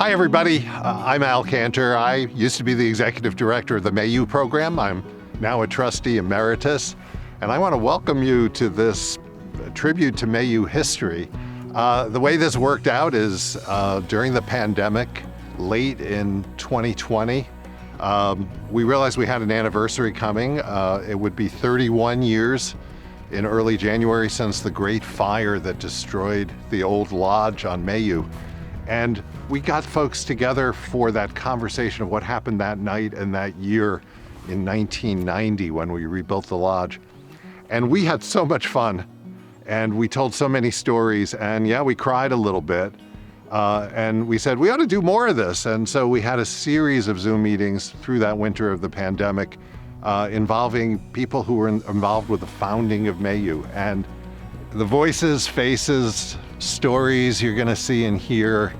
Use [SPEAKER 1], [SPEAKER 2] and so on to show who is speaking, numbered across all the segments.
[SPEAKER 1] Hi, everybody. I'm Al Cantor. I used to be the executive director of the Mayhew Program. I'm now a trustee emeritus, and I want to welcome you to this tribute to Mayhew history. The way this worked out is during the pandemic, late in 2020, we realized we had an anniversary coming. It would be 31 years in early January since the Great Fire that destroyed the old lodge on Mayhew. And we got folks together for that conversation of what happened that night and that year in 1990 when we rebuilt the lodge. And we had so much fun, and we told so many stories, and yeah, we cried a little bit. And we said, we ought to do more of this. And so we had a series of Zoom meetings through that winter of the pandemic involving people who were involved with the founding of Mayhew. And the voices, faces, stories you're gonna see and hear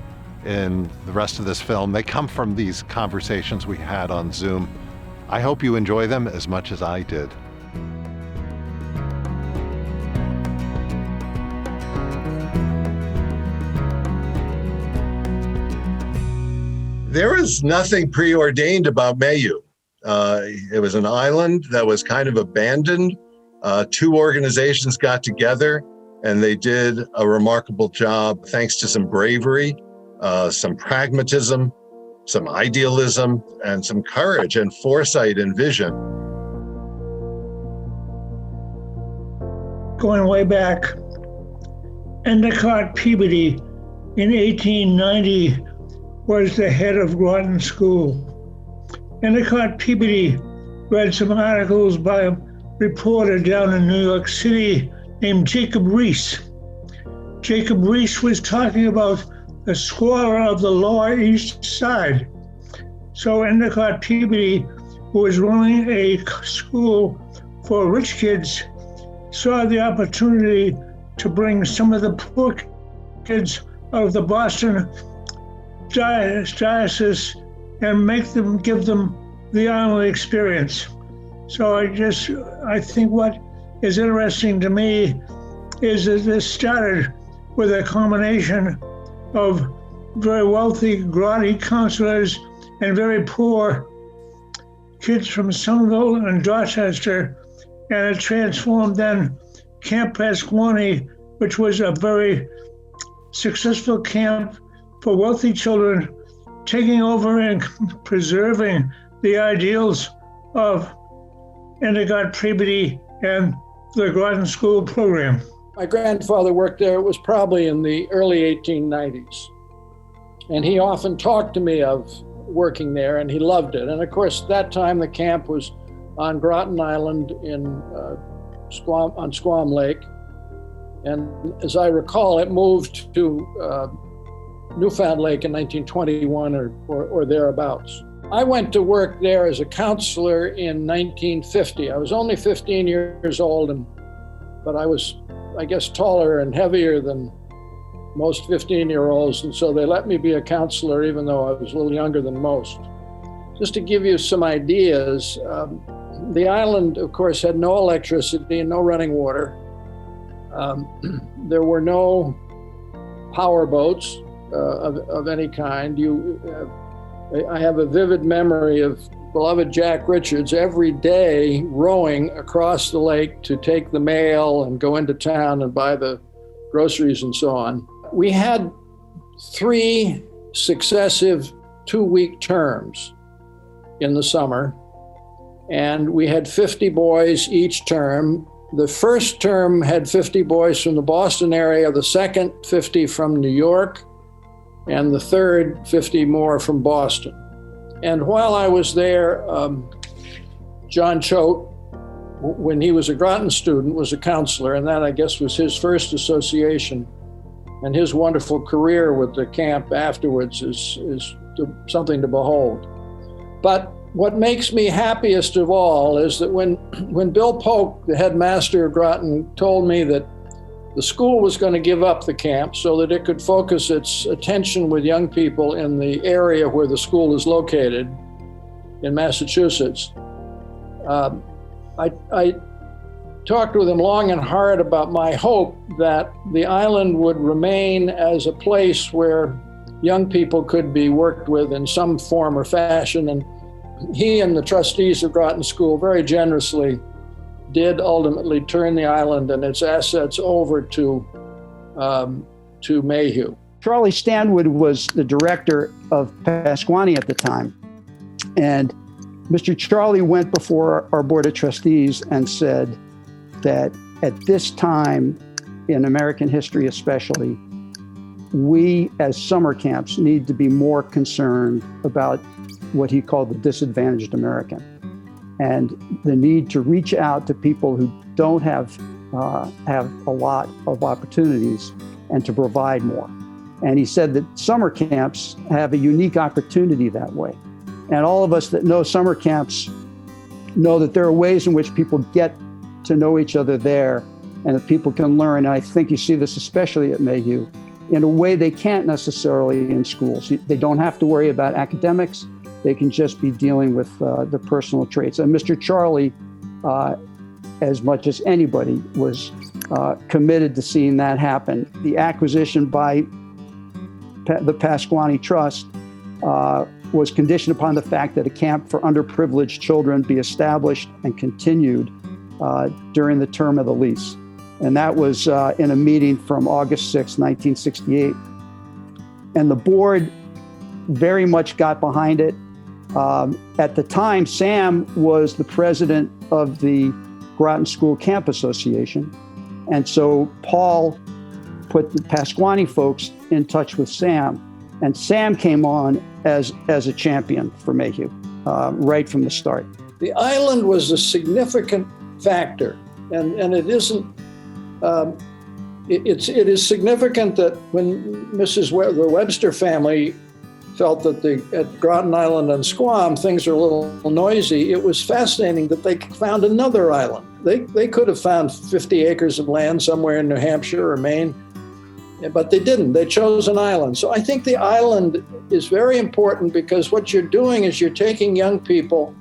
[SPEAKER 1] in the rest of this film, they come from these conversations we had on Zoom. I hope you enjoy them as much as I did.
[SPEAKER 2] There was nothing preordained about Mayhew. It was an island that was kind of abandoned. Two organizations got together and they did a remarkable job thanks to some bravery, some pragmatism, some idealism, and some courage and foresight and vision.
[SPEAKER 3] Going way back, Endicott Peabody in 1890 was the head of Groton School. Endicott Peabody read some articles by a reporter down in New York City named Jacob Riis. Jacob Riis was talking about the squalor of the Lower East Side. So Endicott Peabody, who was running a school for rich kids, saw the opportunity to bring some of the poor kids out of the Boston diocese and give them the island experience. So I think what is interesting to me is that this started with a combination of very wealthy, grotty counselors and very poor kids from Somerville and Dorchester, and it transformed then Camp Pasquaney, which was a very successful camp for wealthy children, taking over and preserving the ideals of Endicott Peabody and the Groton School program.
[SPEAKER 4] My grandfather worked there. It was probably in the early 1890s. And he often talked to me of working there, and he loved it. And of course, that time the camp was on Groton Island on Squam Lake. And as I recall, it moved to Newfound Lake in 1921 or thereabouts. I went to work there as a counselor in 1950. I was only 15 years old, but I was, I guess, taller and heavier than most 15-year-olds, and so they let me be a counselor even though I was a little younger than most. Just to give you some ideas, the island, of course, had no electricity and no running water. There were no power boats of any kind. I have a vivid memory of beloved Jack Richards every day rowing across the lake to take the mail and go into town and buy the groceries and so on. We had 3 successive 2-week terms in the summer, and we had 50 boys each term. The first term had 50 boys from the Boston area, the second 50 from New York, and the third 50 more from Boston. And while I was there, John Choate, when he was a Groton student, was a counselor, and that, I guess, was his first association. And his wonderful career with the camp afterwards is something to behold. But what makes me happiest of all is that when Bill Polk, the headmaster of Groton, told me that the school was going to give up the camp so that it could focus its attention with young people in the area where the school is located in Massachusetts, I talked with him long and hard about my hope that the island would remain as a place where young people could be worked with in some form or fashion. And he and the trustees of Groton School very generously did ultimately turn the island and its assets over to Mayhew.
[SPEAKER 5] Charlie Stanwood was the director of Pasquaney at the time. And Mr. Charlie went before our Board of Trustees and said that at this time, in American history especially, we as summer camps need to be more concerned about what he called the disadvantaged American, and the need to reach out to people who don't have a lot of opportunities and to provide more. And he said that summer camps have a unique opportunity that way. And all of us that know summer camps know that there are ways in which people get to know each other there and that people can learn. And I think you see this especially at Mayhew in a way they can't necessarily in schools. They don't have to worry about academics. They can just be dealing with the personal traits. And Mr. Charlie, as much as anybody, was committed to seeing that happen. The acquisition by the Pasquaney Trust was conditioned upon the fact that a camp for underprivileged children be established and continued during the term of the lease. And that was in a meeting from August 6, 1968. And the board very much got behind it. At the time, Sam was the president of the Groton School Camp Association. And so Paul put the Pasquaney folks in touch with Sam. And Sam came on as a champion for Mayhew right from the start.
[SPEAKER 4] The island was a significant factor, and it isn't. It is significant that when the Webster family felt that at Groton Island and Squam things are a little noisy, it was fascinating that they found another island. They could have found 50 acres of land somewhere in New Hampshire or Maine, but they didn't. They chose an island. So I think the island is very important because what you're doing is you're taking young people,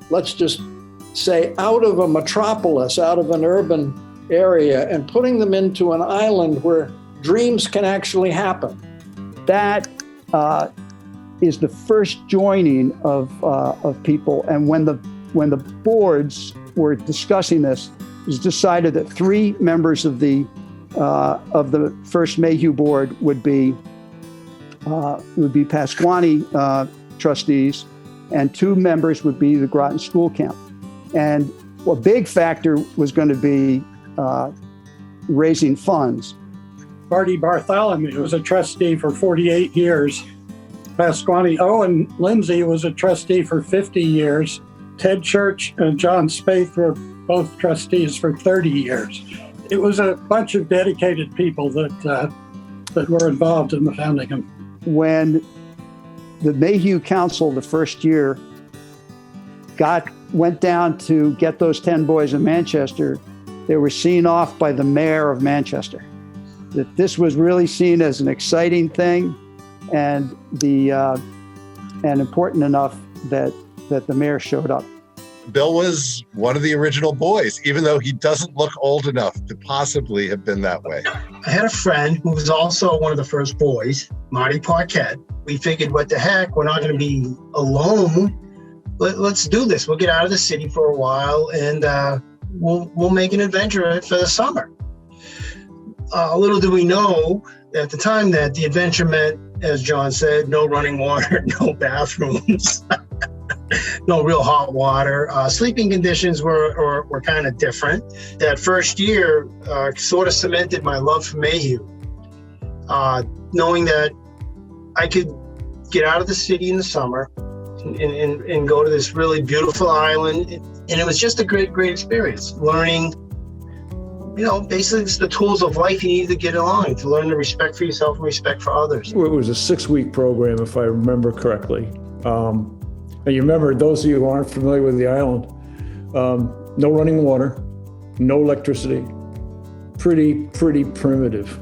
[SPEAKER 4] let's just say, out of a metropolis, out of an urban area, and putting them into an island where dreams can actually happen.
[SPEAKER 5] That is the first joining of people. And when the boards were discussing this, it was decided that 3 members of the first Mayhew board would be Pasquaney trustees, and 2 members would be the Groton School Camp. And a big factor was going to be raising funds.
[SPEAKER 6] Barty Bartholomew was a trustee for 48 years. Pasquaney Owen Lindsay was a trustee for 50 years. Ted Church and John Spaeth were both trustees for 30 years. It was a bunch of dedicated people that were involved in the founding of.
[SPEAKER 5] When the Mayhew Council the first year went down to get those 10 boys in Manchester, they were seen off by the mayor of Manchester. That this was really seen as an exciting thing and important enough that the mayor showed up.
[SPEAKER 2] Bill was one of the original boys, even though he doesn't look old enough to possibly have been that way.
[SPEAKER 7] I had a friend who was also one of the first boys, Marty Parquette. We figured, what the heck, we're not going to be alone. Let's do this. We'll get out of the city for a while and we'll make an adventure for the summer. Little do we know at the time that the adventure meant, as John said, no running water, no bathrooms, no real hot water. Sleeping conditions were kind of different. That first year sort of cemented my love for Mayhew, knowing that I could get out of the city in the summer and go to this really beautiful island. And it was just a great experience, learning, basically it's the tools of life you need to get along, to learn to respect for yourself and respect for others.
[SPEAKER 8] It was a 6-week program, if I remember correctly. And you remember, those of you who aren't familiar with the island, no running water, no electricity, pretty primitive.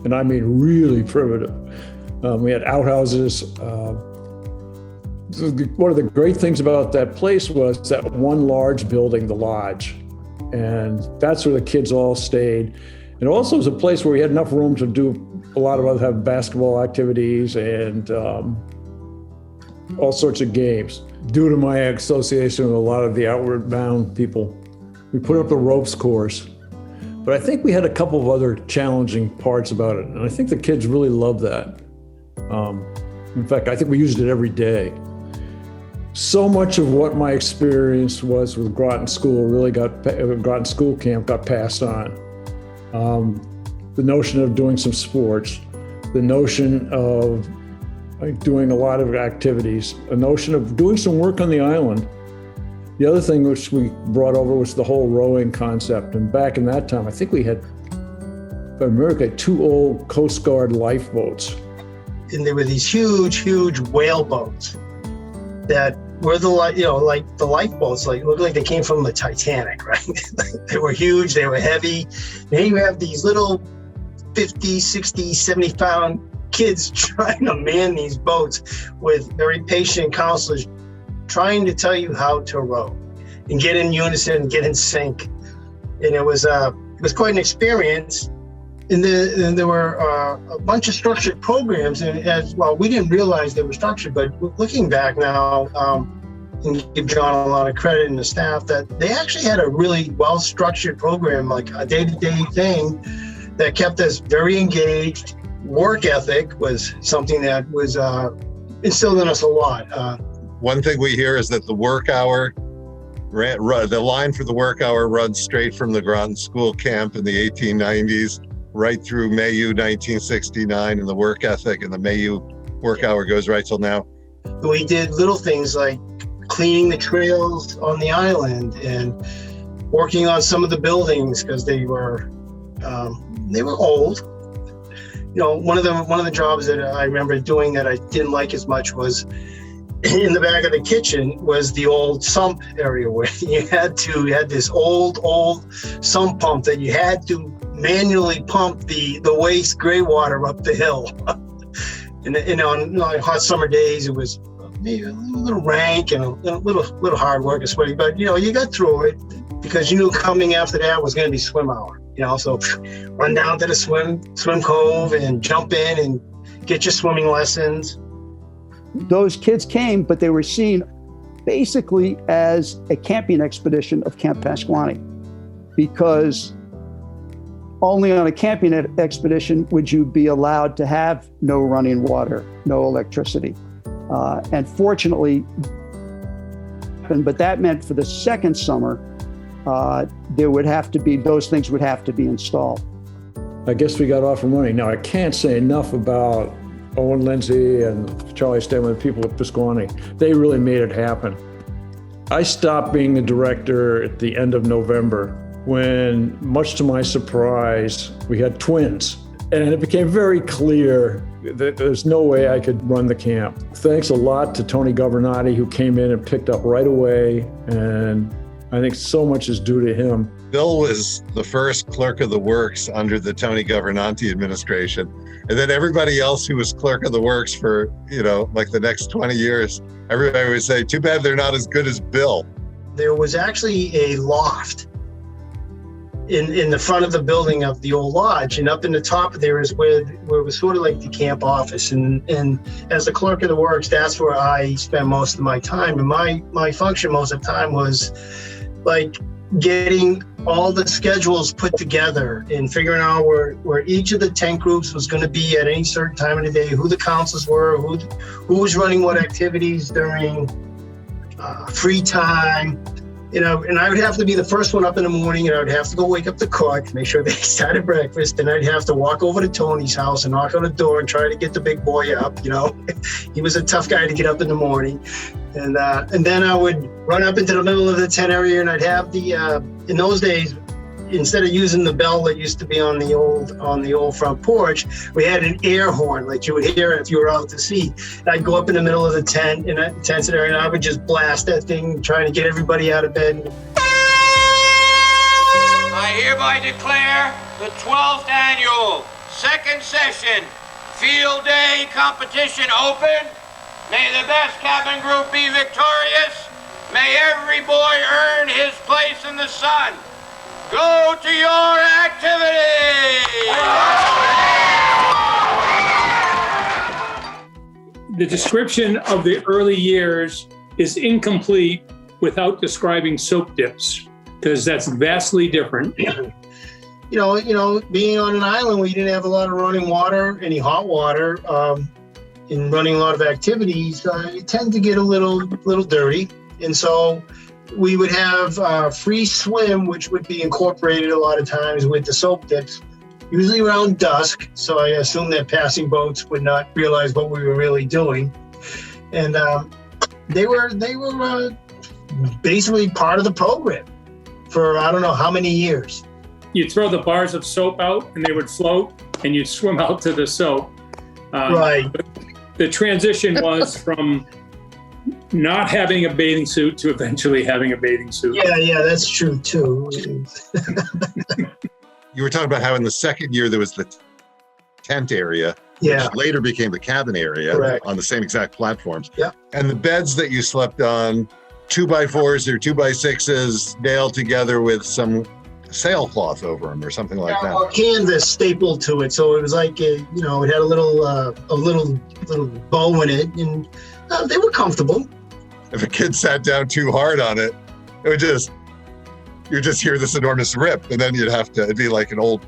[SPEAKER 8] And I mean really primitive. We had outhouses. One of the great things about that place was that one large building, the lodge. And that's where the kids all stayed. And also it was a place where we had enough room to do a lot of other have basketball activities and all sorts of games. Due to my association with a lot of the outward bound people, we put up the ropes course. But I think we had a couple of other challenging parts about it. And I think the kids really loved that. In fact, I think we used it every day. So much of what my experience was with Groton School Groton School Camp got passed on. The notion of doing some sports, the notion of doing a lot of activities, a notion of doing some work on the island. The other thing which we brought over was the whole rowing concept. And back in that time, I think we had, if I remember, 2 old Coast Guard lifeboats.
[SPEAKER 7] And there were these huge whale boats that were like the lifeboats, looked like they came from the Titanic, right? They were huge, they were heavy. And you have these little 50, 60, 70-pound kids trying to man these boats with very patient counselors trying to tell you how to row and get in unison, get in sync. And it was quite an experience. And there were a bunch of structured programs, and as well, we didn't realize they were structured, but looking back now, and give John a lot of credit and the staff, that they actually had a really well-structured program, like a day-to-day thing that kept us very engaged. Work ethic was something that was instilled in us a lot.
[SPEAKER 2] One thing we hear is that the work hour, the line for the work hour runs straight from the Groton School Camp in the 1890s right through Mayhew 1969, and the work ethic and the Mayhew work hour goes right till now.
[SPEAKER 7] We did little things like cleaning the trails on the island and working on some of the buildings because they were old. You know, one of the jobs that I remember doing that I didn't like as much was in the back of the kitchen was the old sump area where you had this old sump pump that you had to manually pump the waste gray water up the hill. And on hot summer days, it was maybe a little rank and a little hard work and sweaty, but you got through it because you knew coming after that was going to be swim hour. So run down to the swim cove and jump in and get your swimming lessons.
[SPEAKER 5] Those kids came, but they were seen basically as a camping expedition of Camp Pasquaney, because only on a camping expedition would you be allowed to have no running water, no electricity. And fortunately, but that meant for the second summer, those things would have to be installed.
[SPEAKER 8] I guess we got off and running. Now, I can't say enough about Owen Lindsay and Charlie Stanley, the people at Pasquaney. They really made it happen. I stopped being the director at the end of November when, much to my surprise, we had twins. And it became very clear that there's no way I could run the camp. Thanks a lot to Tony Governati, who came in and picked up right away. And I think so much is due to him.
[SPEAKER 2] Bill was the first clerk of the works under the Tony Governanti administration. And then everybody else who was clerk of the works for, like the next 20 years, everybody would say, too bad they're not as good as Bill. There was actually a loft in the front of the building of the old lodge. And up in the top there is where it was sort of like the camp office. And as the clerk of the works, that's where I spent most of my time. And my function most of the time was like getting all the schedules put together and figuring out where each of the tent groups was going to be at any certain time of the day, who the councils were, who was running what activities during free time. And I would have to be the first one up in the morning, and I would have to go wake up the cook, make sure they started breakfast, and I'd have to walk over to Tony's house and knock on the door and try to get the big boy up. He was a tough guy to get up in the morning. And then I would run up into the middle of the tent area, and I'd have in those days, instead of using the bell that used to be on the old front porch, we had an air horn like you would hear if you were out to sea. And I'd go up in the middle of the tent area, and I would just blast that thing, trying to get everybody out of bed.
[SPEAKER 9] I hereby declare the 12th annual second session field day competition open. May the best cabin group be victorious. May every boy earn his place in the sun. Go to your activity!
[SPEAKER 10] The description of the early years is incomplete without describing soap dips, because that's vastly different.
[SPEAKER 7] You know, being on an island where you didn't have a lot of running water, any hot water, and running a lot of activities, you tend to get a little dirty. And so we would have free swim, which would be incorporated a lot of times with the soap dips, usually around dusk. So I assume that passing boats would not realize what we were really doing. And they were basically part of the program for I don't know how many years.
[SPEAKER 10] You'd throw the bars of soap out and they would float and you'd swim out to the soap.
[SPEAKER 7] Right.
[SPEAKER 10] The transition was from not having a bathing suit to eventually having a bathing suit.
[SPEAKER 7] Yeah, that's true too.
[SPEAKER 1] You were talking about how in the second year there was the tent area, which later became the cabin area.
[SPEAKER 7] Correct.
[SPEAKER 1] On the same exact platforms.
[SPEAKER 7] Yeah.
[SPEAKER 1] And the beds that you slept on, 2x4s or 2x6s nailed together with some sailcloth over them or something like that.
[SPEAKER 7] Well, canvas stapled to it, so it was like it had a little bow in it, and they were comfortable.
[SPEAKER 1] If a kid sat down too hard on it, it would you'd just hear this enormous rip, and then it'd be like an old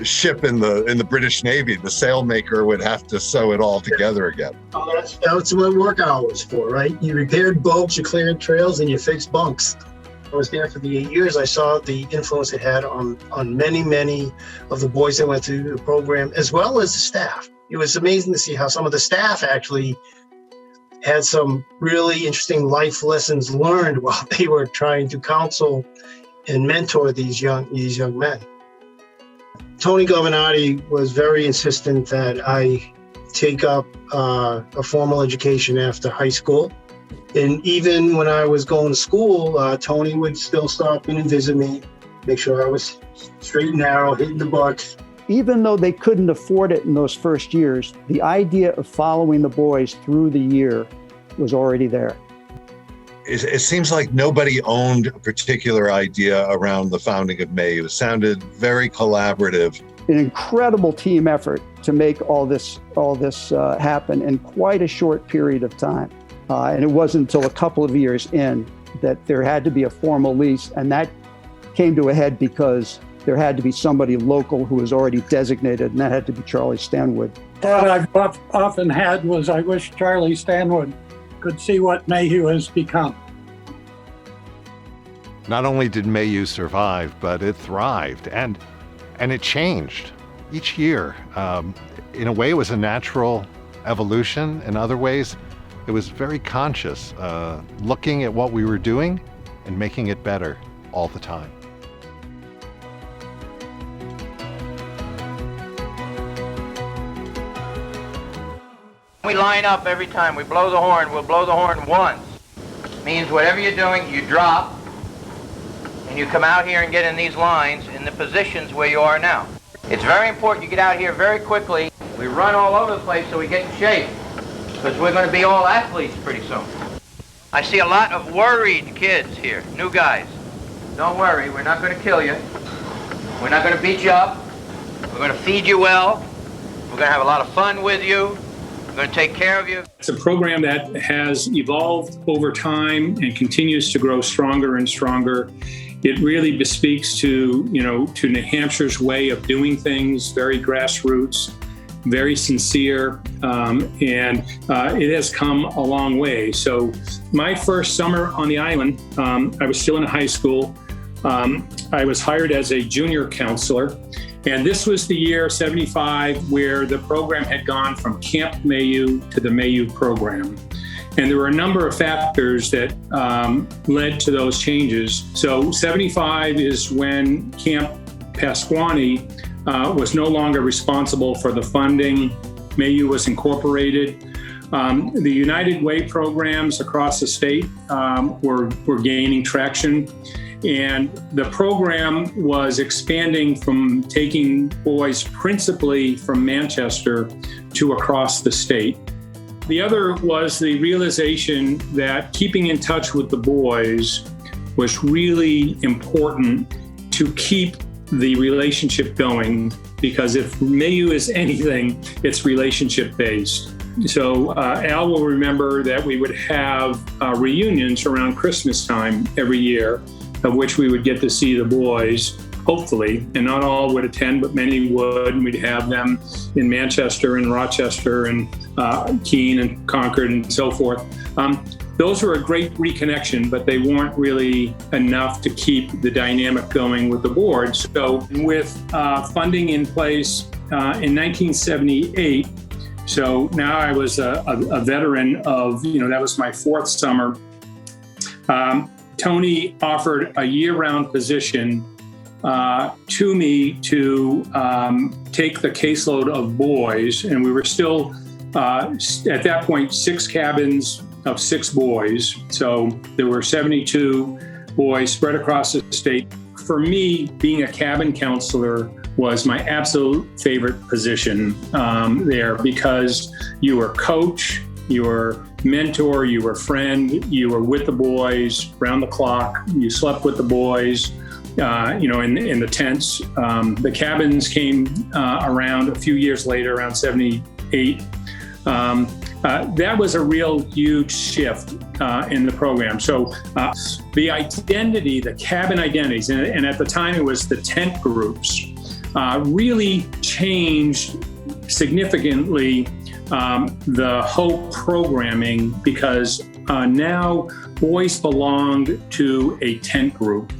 [SPEAKER 1] ship in the British Navy. The sailmaker would have to sew it all together again.
[SPEAKER 7] Oh, that's what work hour was for, right? You repaired boats, you cleared trails, and you fixed bunks. I was there for the 8 years. I saw the influence it had on many of the boys that went through the program, as well as the staff. It was amazing to see how some of the staff actually had some really interesting life lessons learned while they were trying to counsel and mentor these young men. Tony Governati was very insistent that I take up a formal education after high school. And even when I was going to school, Tony would still stop in and visit me, make sure I was straight and narrow, hitting the bucks.
[SPEAKER 5] Even though they couldn't afford it in those first years, the idea of following the boys through the year was already there.
[SPEAKER 1] It seems like nobody owned a particular idea around the founding of Mayhew. It sounded very collaborative.
[SPEAKER 5] An incredible team effort to make all this happen in quite a short period of time. And it wasn't until a couple of years in that there had to be a formal lease, and that came to a head because there had to be somebody local who was already designated, and that had to be Charlie Stanwood.
[SPEAKER 6] What I've often had was I wish Charlie Stanwood could see what Mayhew has become.
[SPEAKER 1] Not only did Mayhew survive, but it thrived, and it changed each year. In a way, it was a natural evolution. In other ways, it was very conscious, looking at what we were doing and making it better all the time.
[SPEAKER 9] We line up every time we blow the horn. We'll blow the horn once. Means whatever you're doing, you drop, and you come out here and get in these lines in the positions where you are now. It's very important you get out here very quickly. We run all over the place so we get in shape, because we're going to be all athletes pretty soon. I see a lot of worried kids here, new guys. Don't worry, we're not going to kill you. We're not going to beat you up. We're going to feed you well. We're going to have a lot of fun with you. We're going to take care of you.
[SPEAKER 10] It's a program that has evolved over time and continues to grow stronger and stronger. It really bespeaks to New Hampshire's way of doing things, very grassroots, very sincere, and it has come a long way. So my first summer on the island, I was still in high school. I was hired as a junior counselor. And this was the year 75 where the program had gone from Camp Mayhew to the Mayhew Program. And there were a number of factors that led to those changes. So 75 is when Camp Pasquaney was no longer responsible for the funding. Mayhew was incorporated. The United Way programs across the state were gaining traction. And the program was expanding from taking boys principally from Manchester to across the state. The other was the realization that keeping in touch with the boys was really important to keep the relationship going, because if Mayhew is anything, it's relationship based. So Al will remember that we would have reunions around Christmas time every year, of which we would get to see the boys, hopefully, and not all would attend, but many would. And we'd have them in Manchester and Rochester and Keene and Concord and so forth. Those were a great reconnection, but they weren't really enough to keep the dynamic going with the board. So with funding in place in 1978, so now I was a veteran of, that was my fourth summer. Tony offered a year-round position to me to take the caseload of boys, and we were still, at that point, 6 cabins of 6 boys. So there were 72 boys spread across the state. For me, being a cabin counselor was my absolute favorite position there, because you were coach, you were mentor, you were friend, you were with the boys round the clock, you slept with the boys, in the tents. The cabins came around a few years later, around 78. That was a real huge shift in the program. So the identity, the cabin identities, and at the time it was the tent groups, really changed significantly the Hope programming, because now boys belonged to a tent group,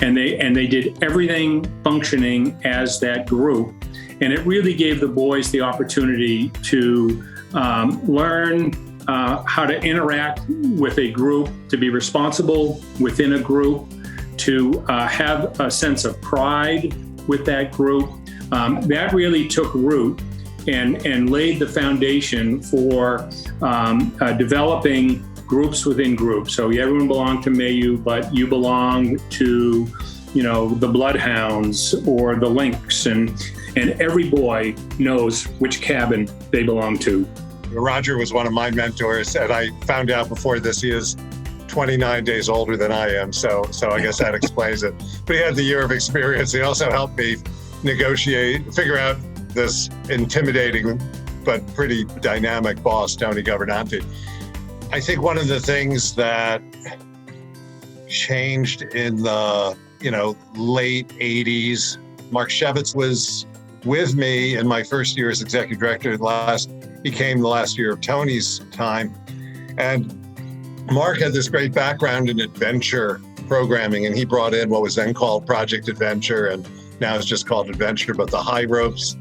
[SPEAKER 10] and they did everything functioning as that group. And it really gave the boys the opportunity to learn how to interact with a group, to be responsible within a group, to have a sense of pride with that group. That really took root and laid the foundation for developing groups within groups. So everyone belonged to Mayhew, but you belonged to, the Bloodhounds or the Lynx, and every boy knows which cabin they belong to.
[SPEAKER 2] Roger was one of my mentors, and I found out before this he is 29 days older than I am, so I guess that explains it. But he had the year of experience. He also helped me figure out this intimidating but pretty dynamic boss, Tony Governanti. I think one of the things that changed in the late 80s, Mark Shevitz was with me in my first year as executive director. Became the last year of Tony's time. And Mark had this great background in adventure programming, and he brought in what was then called Project Adventure, and now it's just called Adventure, but the high ropes,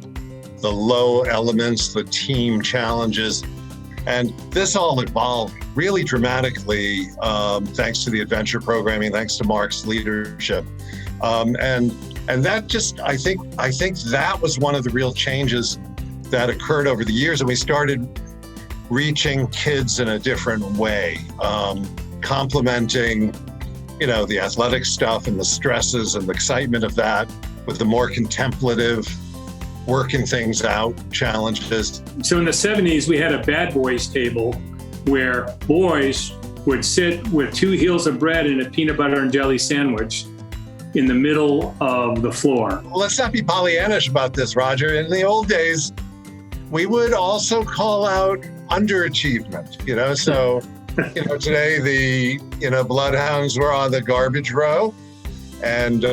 [SPEAKER 2] the low elements, the team challenges. And this all evolved really dramatically thanks to the adventure programming, thanks to Mark's leadership. And that just, I think that was one of the real changes that occurred over the years. And we started reaching kids in a different way, complementing, the athletic stuff and the stresses and the excitement of that with the more contemplative, working things out challenges.
[SPEAKER 10] So in the 70s, we had a bad boys table where boys would sit with 2 heels of bread and a peanut butter and jelly sandwich in the middle of the floor.
[SPEAKER 2] Well, let's not be Pollyannish about this, Roger. In the old days, we would also call out underachievement, so, today the, Bloodhounds were on the garbage row, and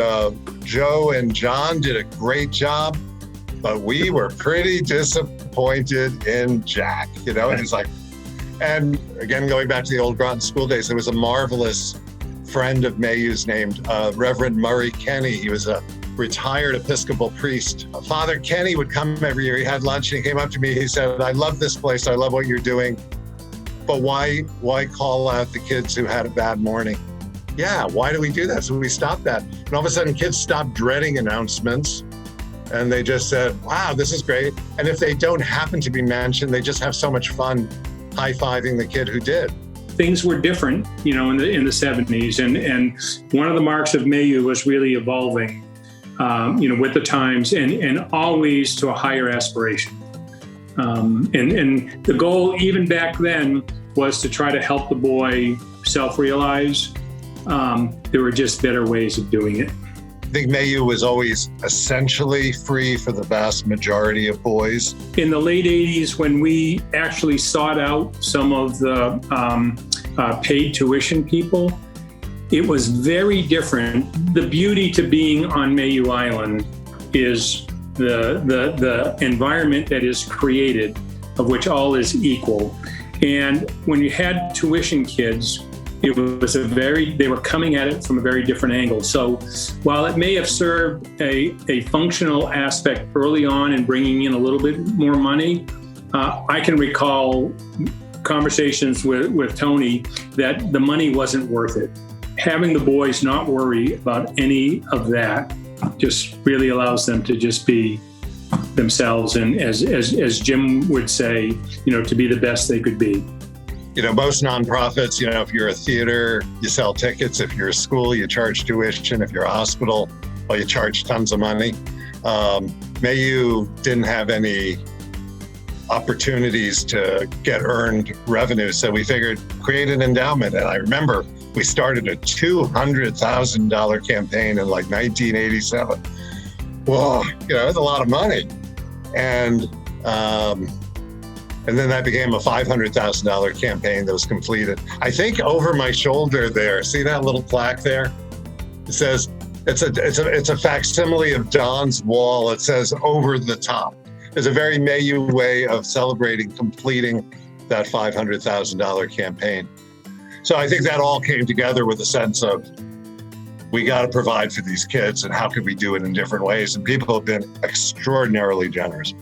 [SPEAKER 2] Joe and John did a great job, but we were pretty disappointed in Jack, and it's like, and again, going back to the old Groton school days, there was a marvelous friend of Mayhew's named Reverend Murray Kenny. He was a retired Episcopal priest. Father Kenny would come every year. He had lunch and he came up to me. He said, "I love this place. I love what you're doing. But why call out the kids who had a bad morning?" Yeah, why do we do that? So we stopped that. And all of a sudden kids stopped dreading announcements and they just said, wow, this is great. And if they don't happen to be mentioned, they just have so much fun high-fiving the kid who did.
[SPEAKER 10] Things were different, in the 70s. And one of the marks of Mayhew was really evolving, with the times and always to a higher aspiration. And the goal, even back then, was to try to help the boy self-realize. There were just better ways of doing it.
[SPEAKER 2] I think Mayhew was always essentially free for the vast majority of boys.
[SPEAKER 10] In the late 80s, when we actually sought out some of the paid tuition people, it was very different. The beauty to being on Mayhew Island is the environment that is created, of which all is equal. And when you had tuition kids, it was they were coming at it from a very different angle. So while it may have served a functional aspect early on in bringing in a little bit more money, I can recall conversations with Tony that the money wasn't worth it. Having the boys not worry about any of that just really allows them to just be themselves, and as Jim would say, to be the best they could be.
[SPEAKER 2] Most nonprofits, if you're a theater, you sell tickets. If you're a school, you charge tuition. If you're a hospital, well, you charge tons of money. Mayhew didn't have any opportunities to get earned revenue, so we figured create an endowment. And I remember we started a $200,000 campaign in like 1987. Whoa, it's a lot of money. And then that became a $500,000 campaign that was completed. I think over my shoulder there, see that little plaque there? It says, it's a facsimile of Don's wall. It says over the top. It's a very Mayhew way of celebrating completing that $500,000 campaign. So I think that all came together with a sense of, we got to provide for these kids, and how can we do it in different ways? And people have been extraordinarily generous.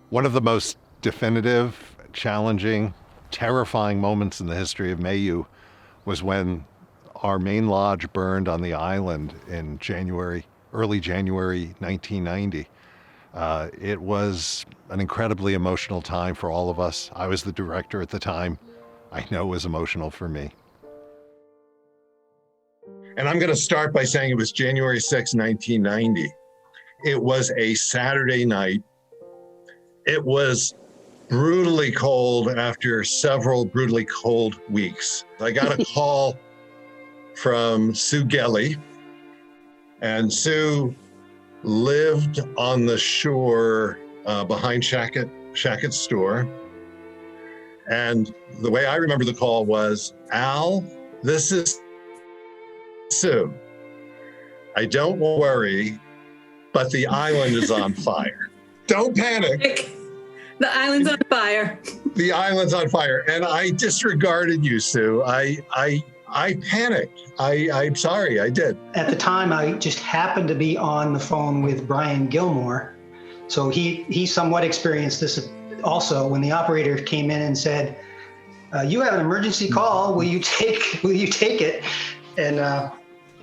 [SPEAKER 1] One of the most definitive, challenging, terrifying moments in the history of Mayhew was when our main lodge burned on the island in early January 1990. It was an incredibly emotional time for all of us. I was the director at the time. I know it was emotional for me.
[SPEAKER 2] And I'm going to start by saying it was January 6, 1990. It was a Saturday night. It was brutally cold after several brutally cold weeks. I got a call from Sue Gelly, and Sue lived on the shore behind Shackett's store. And the way I remember the call was, Al, this is Sue. I don't worry, but the island is on fire. Don't panic.
[SPEAKER 11] The island's on fire.
[SPEAKER 2] The island's on fire. And I disregarded you, Sue. I panicked. I'm sorry, I did.
[SPEAKER 12] At the time, I just happened to be on the phone with Brian Gilmore. So he somewhat experienced this also when the operator came in and said, you have an emergency call. Will you take it? And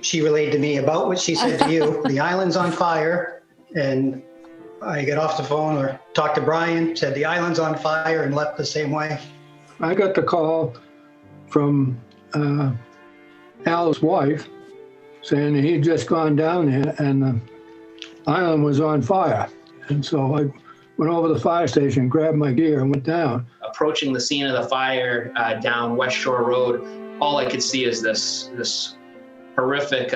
[SPEAKER 12] she relayed to me about what she said to you. The island's on fire. And I got off the phone or talked to Brian, said the island's on fire, and left the same way.
[SPEAKER 6] I got the call from Al's wife saying he'd just gone down there and the island was on fire. And so I went over to the fire station, grabbed my gear, and went down.
[SPEAKER 13] Approaching the scene of the fire down West Shore Road, all I could see is this horrific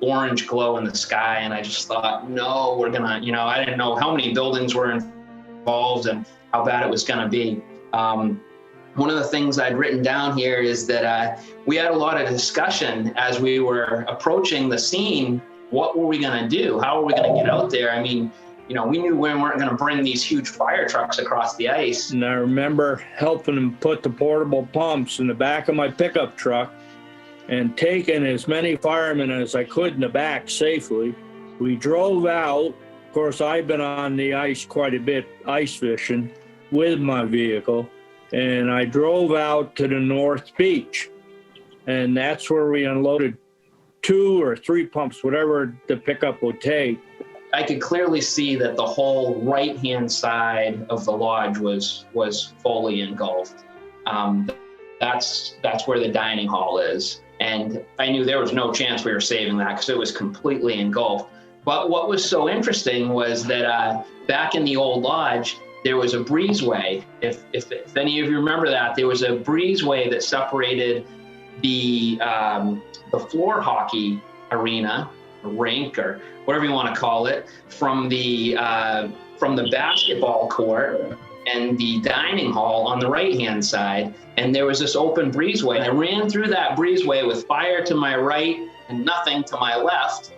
[SPEAKER 13] orange glow in the sky, and I just thought, no, we're gonna, I didn't know how many buildings were involved and how bad it was gonna be. One of the things I'd written down here is that we had a lot of discussion as we were approaching the scene. What were we gonna do? How were we gonna get out there? I mean, we knew we weren't gonna bring these huge fire trucks across the ice.
[SPEAKER 14] And I remember helping them put the portable pumps in the back of my pickup truck and taking as many firemen as I could in the back safely. We drove out. Of course, I've been on the ice quite a bit, ice fishing with my vehicle, and I drove out to the North Beach, and that's where we unloaded 2 or 3 pumps, whatever the pickup would take.
[SPEAKER 13] I could clearly see that the whole right-hand side of the lodge was fully engulfed. That's where the dining hall is. And I knew there was no chance we were saving that because it was completely engulfed. But what was so interesting was that back in the old lodge, there was a breezeway. If any of you remember that, there was a breezeway that separated the floor hockey arena rink or whatever you want to call it from the basketball court and the dining hall on the right-hand side. And there was this open breezeway. I ran through that breezeway with fire to my right and nothing to my left.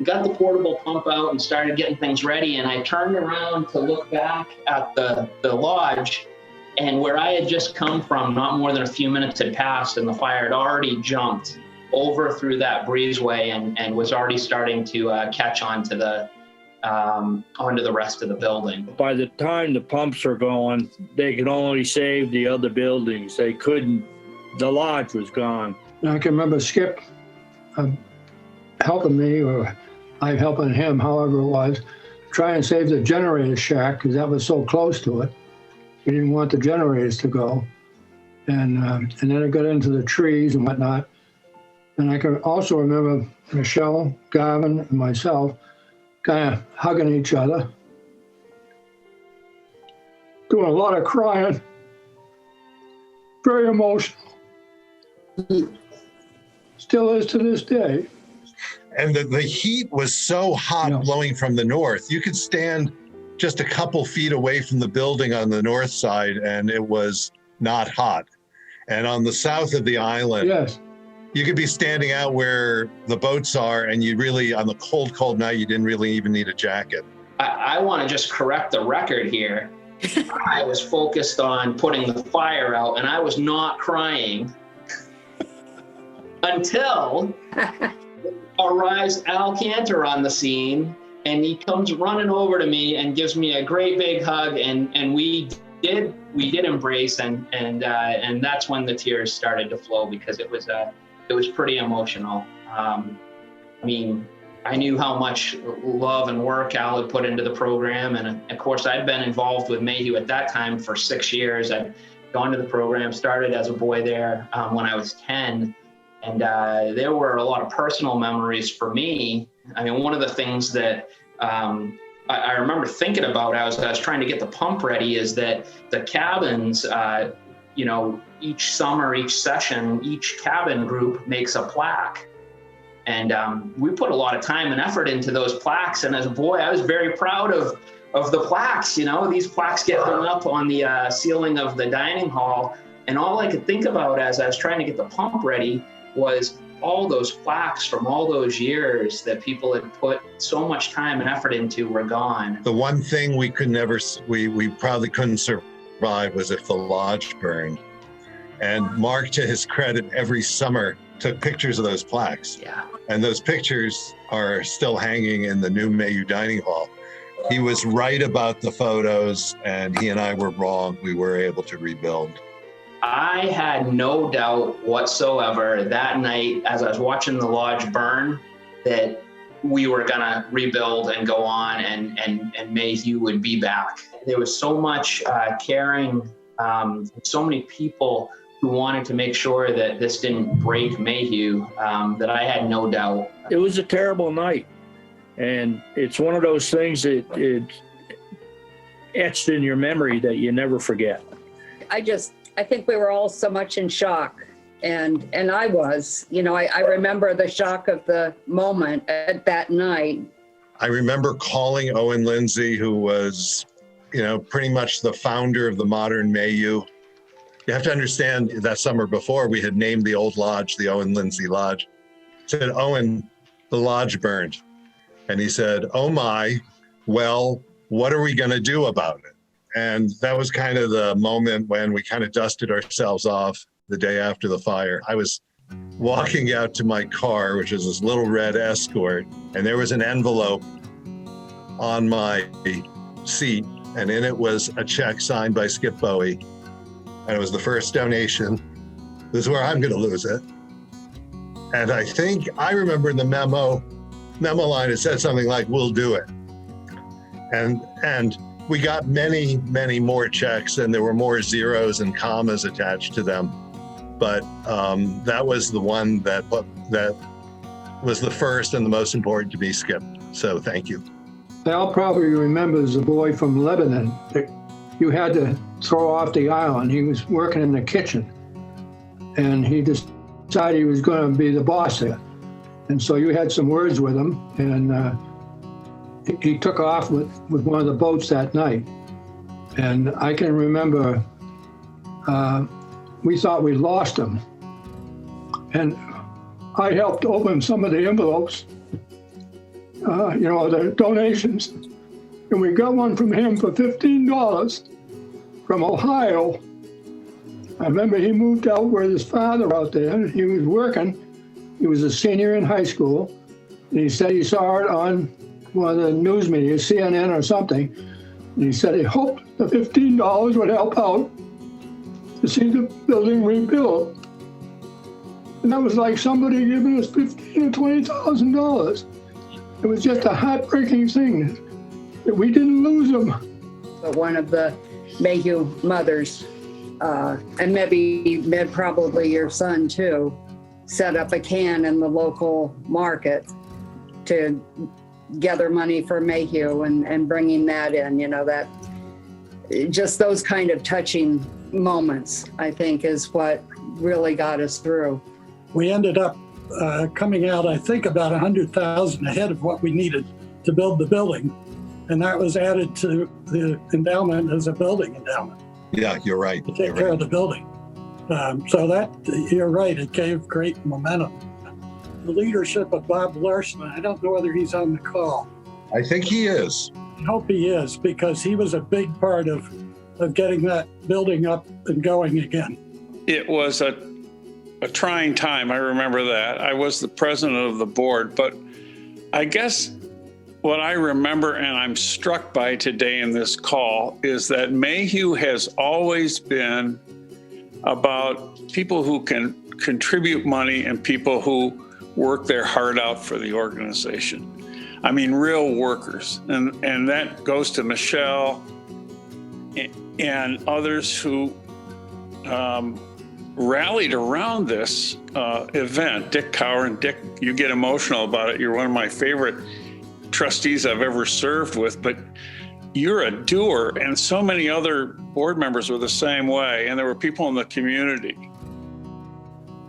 [SPEAKER 13] Got the portable pump out and started getting things ready. And I turned around to look back at the lodge, and where I had just come from, not more than a few minutes had passed, and the fire had already jumped over through that breezeway and was already starting to catch onto the rest of the building.
[SPEAKER 14] By the time the pumps are going, they could only save the other buildings. They couldn't, the lodge was gone.
[SPEAKER 6] I can remember Skip helping me, or I helping him, however it was, try and save the generator shack because that was so close to it. We didn't want the generators to go. And then it got into the trees and whatnot. And I can also remember Michelle, Gavin, and myself kind of hugging each other, doing a lot of crying, very emotional. Still is to this day.
[SPEAKER 2] And the heat was so hot blowing from the north. You could stand just a couple feet away from the building on the north side and it was not hot. And on the south of the island,
[SPEAKER 6] yes,
[SPEAKER 2] you could be standing out where the boats are and you really, on the cold, cold night, you didn't really even need a jacket.
[SPEAKER 13] I want to just correct the record here. I was focused on putting the fire out and I was not crying until arrives Al Cantor on the scene, and he comes running over to me and gives me a great big hug, and we did embrace, and that's when the tears started to flow because it was pretty emotional. I mean, I knew how much love and work Al had put into the program, and of course I'd been involved with Mayhew at that time for 6 years. I'd gone to the program, started as a boy there when I was 10. And there were a lot of personal memories for me. I mean, one of the things that I remember thinking about as I was trying to get the pump ready is that the cabins, each summer, each session, each cabin group makes a plaque. And we put a lot of time and effort into those plaques. And as a boy, I was very proud of the plaques. These plaques get hung up on the ceiling of the dining hall. And all I could think about as I was trying to get the pump ready was all those plaques from all those years that people had put so much time and effort into were gone.
[SPEAKER 2] The one thing we probably couldn't survive was if the lodge burned. And Mark, to his credit, every summer took pictures of those plaques.
[SPEAKER 13] Yeah.
[SPEAKER 2] And those pictures are still hanging in the new Mayhew dining hall. He was right about the photos and he and I were wrong. We were able to rebuild.
[SPEAKER 13] I had no doubt whatsoever that night as I was watching the lodge burn that we were gonna rebuild and go on and Mayhew would be back. There was so much caring, so many people who wanted to make sure that this didn't break Mayhew that I had no doubt.
[SPEAKER 14] It was a terrible night. And it's one of those things that it's etched in your memory that you never forget.
[SPEAKER 15] I think we were all so much in shock, and I was. I remember the shock of the moment at that night.
[SPEAKER 2] I remember calling Owen Lindsay, who was, pretty much the founder of the modern Mayhew. You have to understand that summer before we had named the old lodge, the Owen Lindsay Lodge. I said, Owen, the lodge burned. And he said, oh my, well, what are we gonna do about it? And that was kind of the moment when we kind of dusted ourselves off the day after the fire. I was walking out to my car, which is this little red Escort, and there was an envelope on my seat, and in it was a check signed by Skip Bowie. And it was the first donation. This is where I'm gonna lose it. And I think I remember in the memo line, it said something like, we'll do it. And we got many, many more checks, and there were more zeros and commas attached to them. But that was the one that was the first and the most important to be skipped. So thank you.
[SPEAKER 6] Al probably remembers a boy from Lebanon that you had to throw off the island. He was working in the kitchen, and he decided he was going to be the boss there. And so you had some words with him, and he took off with one of the boats that night. And I can remember we thought we'd lost him. And I helped open some of the envelopes, the donations. And we got one from him for $15 from Ohio. I remember he moved out with his father out there. He was working. He was a senior in high school. And he said he saw it on one of the news media, CNN or something. And he said he hoped the $15 would help out to see the building rebuilt. And that was like somebody giving us $15,000 or $20,000. It was just a heartbreaking thing that we didn't lose him.
[SPEAKER 15] One of the Mayhew mothers, and maybe probably your son too, set up a can in the local market to gather money for Mayhew and bringing that in, that just those kind of touching moments, I think, is what really got us through.
[SPEAKER 6] We ended up coming out, I think, about $100,000 ahead of what we needed to build the building. And that was added to the endowment as a building endowment.
[SPEAKER 2] Yeah, you're right.
[SPEAKER 6] To take care of the building. So that, you're right, it gave great momentum. The leadership of Bob Larson, I don't know whether he's on the call.
[SPEAKER 2] I think he is.
[SPEAKER 6] I hope he is, because he was a big part of getting that building up and going again.
[SPEAKER 16] It was a trying time, I remember that. I was the president of the board, but I guess what I remember and I'm struck by today in this call is that Mayhew has always been about people who can contribute money and people who work their heart out for the organization. I mean, real workers. And that goes to Michelle and others who rallied around this event. Dick Cowan. Dick, you get emotional about it. You're one of my favorite trustees I've ever served with, but you're a doer, and so many other board members were the same way. And there were people in the community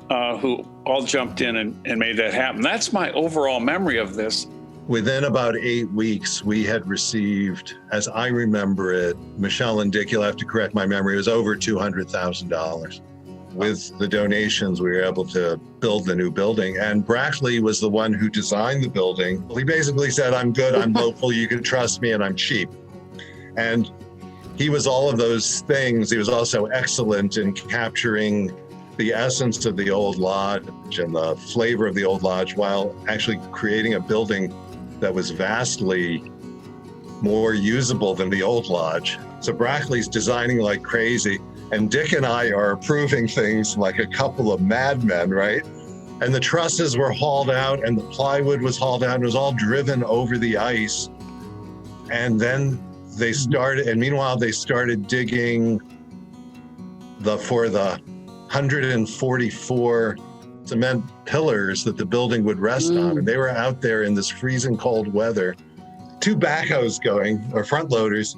[SPEAKER 16] who all jumped in and made that happen. That's my overall memory of this.
[SPEAKER 2] Within about 8 weeks, we had received, as I remember it, Michelle and Dick, you'll have to correct my memory, it was over $200,000. With the donations, we were able to build the new building. And Brackley was the one who designed the building. He basically said, I'm good, I'm local, you can trust me, and I'm cheap. And he was all of those things. He was also excellent in capturing the essence of the old lodge and the flavor of the old lodge while actually creating a building that was vastly more usable than the old lodge. So Brackley's designing like crazy, and Dick and I are approving things like a couple of madmen, right? And the trusses were hauled out and the plywood was hauled out and it was all driven over the ice. And then they started, and meanwhile they started digging for the 144 cement pillars that the building would rest on. And they were out there in this freezing cold weather, 2 backhoes going, or front loaders,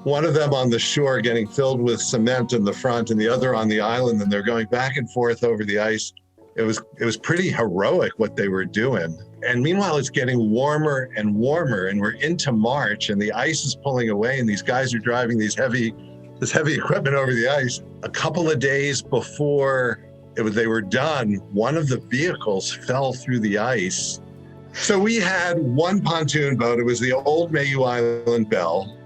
[SPEAKER 2] one of them on the shore getting filled with cement in the front and the other on the island, and they're going back and forth over the ice. It was pretty heroic what they were doing. And meanwhile, it's getting warmer and warmer, and we're into March, and the ice is pulling away, and these guys are driving this heavy equipment over the ice. A couple of days before they were done, one of the vehicles fell through the ice. So we had one pontoon boat. It was the old Mayhew Island Belle,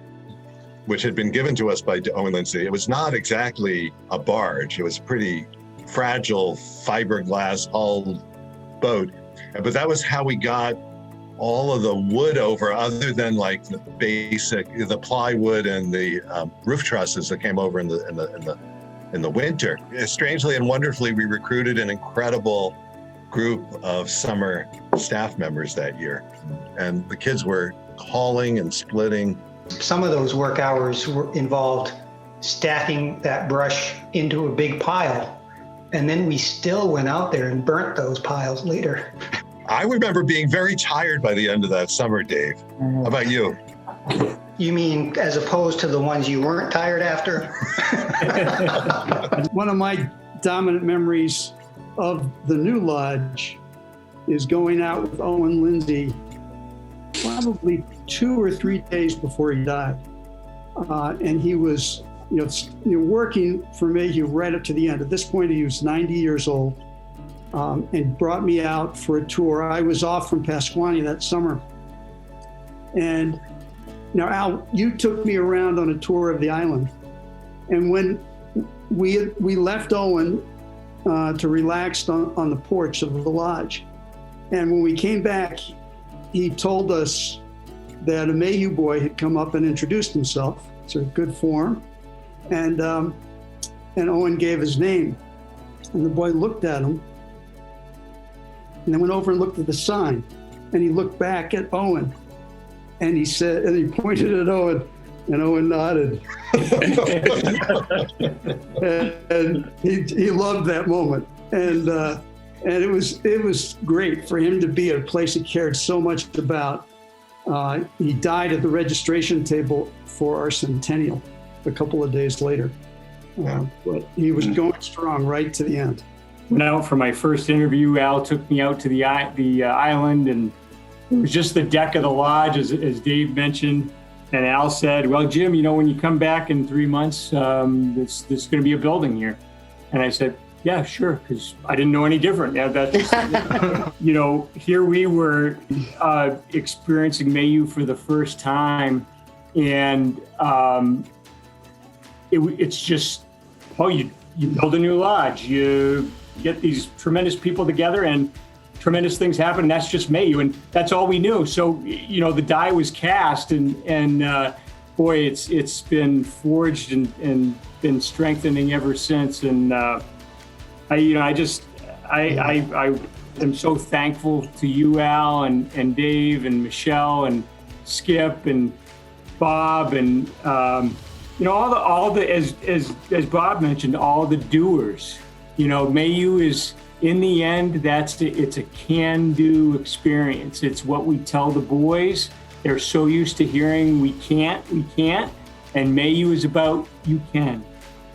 [SPEAKER 2] which had been given to us by Owen Lindsay. It was not exactly a barge. It was a pretty fragile fiberglass hulled boat. But that was how we got all of the wood over, other than like the plywood and the roof trusses that came over in the winter. Strangely and wonderfully, we recruited an incredible group of summer staff members that year. And the kids were hauling and splitting.
[SPEAKER 12] Some of those work hours involved stacking that brush into a big pile. And then we still went out there and burnt those piles later.
[SPEAKER 2] I remember being very tired by the end of that summer, Dave. How about you?
[SPEAKER 12] You mean as opposed to the ones you weren't tired after?
[SPEAKER 5] One of my dominant memories of the new lodge is going out with Owen Lindsay probably 2 or 3 days before he died. And he was working for Mayhew right up to the end. At this point, he was 90 years old, and brought me out for a tour. I was off from Pasquaney that summer. And now, Al, you took me around on a tour of the island. And when we left Owen to relax on the porch of the lodge, and when we came back, he told us that a Mayhew boy had come up and introduced himself. It's a good form. And Owen gave his name. And the boy looked at him and then went over and looked at the sign. And he looked back at Owen and he said, and he pointed at Owen, and Owen nodded. and he loved that moment. And it was great for him to be at a place he cared so much about. He died at the registration table for our centennial a couple of days later. But he was going strong right to the end.
[SPEAKER 17] Went out for my first interview. Al took me out to the island, and it was just the deck of the lodge, as Dave mentioned. And Al said, "Well, Jim, when you come back in 3 months, there's going to be a building here." And I said, "Yeah, sure," because I didn't know any different. Yeah, that's here we were experiencing Mayhew for the first time, and it's just, you build a new lodge, you get these tremendous people together, and tremendous things happen, and that's just Mayhew, and that's all we knew. So the die was cast, and boy, it's been forged and been strengthening ever since. And I am so thankful to you, Al, and Dave, and Michelle, and Skip, and Bob, and all the as Bob mentioned, all the doers. Mayhew is, in the end, it's a can-do experience. It's what we tell the boys. They're so used to hearing we can't, and Mayhew is about you can.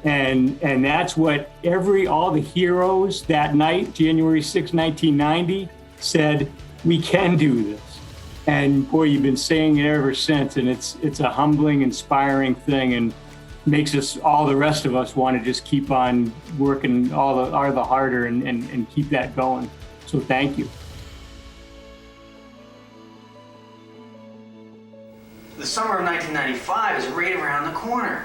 [SPEAKER 17] And that's what all the heroes that night, January 6, 1990, said, we can do this. And boy, you've been saying it ever since, and it's a humbling, inspiring thing, and makes all the rest of us want to just keep on working all the harder and keep that going. So thank you.
[SPEAKER 18] The summer of 1995 is right around the corner.